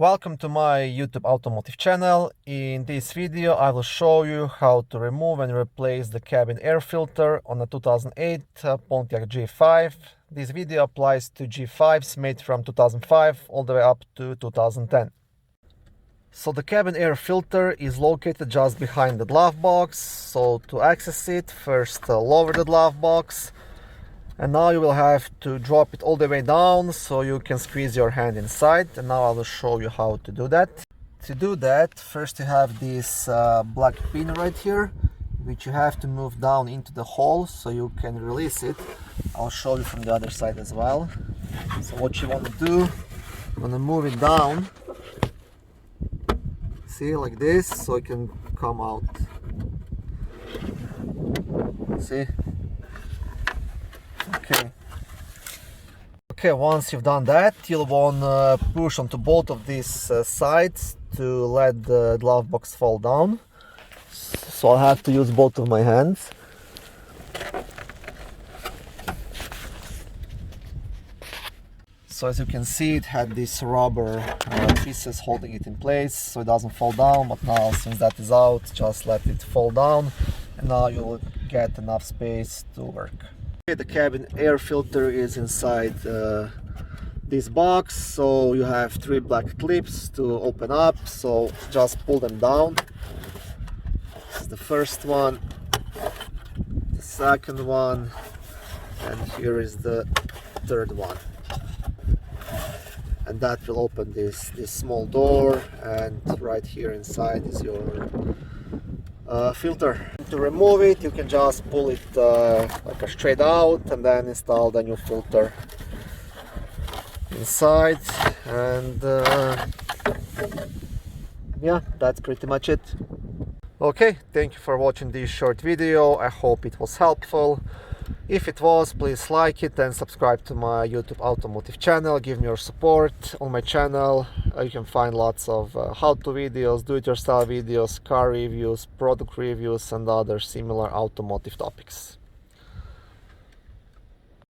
Welcome to my YouTube automotive channel. In this video I will show you how to remove and replace the cabin air filter on a 2008 Pontiac G5. This video applies to G5s made from 2005 all the way up to 2010. So the cabin air filter is located just behind the glove box. So to access it, first lower the glove box. And now you will have to drop it all the way down so you can squeeze your hand inside. And now I will show you how to do that. To do that, first you have this black pin right here, which you have to move down into the hole so you can release it. I'll show you from the other side as well. So what you want to do, you want to move it down. See, like this, so it can come out. See? Okay, once you've done that, you'll want to push onto both of these sides to let the glove box fall down. So I'll have to use both of my hands. So as you can see, it had this rubber pieces holding it in place so it doesn't fall down, but now since that is out, just let it fall down and now you'll get enough space to work. The cabin air filter is inside this box, so you have 3 black clips to open up, so just pull them down. This is the first one, the second one, and here is the third one. And that will open this small door, and right here inside is your filter. To remove it, you can just pull it like a straight out and then install the new filter inside, and yeah, that's pretty much it. Okay, thank you for watching this short video. I hope it was helpful. If it was, please like it and subscribe to my YouTube automotive channel. Give me your support. On my channel you can find lots of how-to videos, do-it-yourself videos, car reviews, product reviews and other similar automotive topics.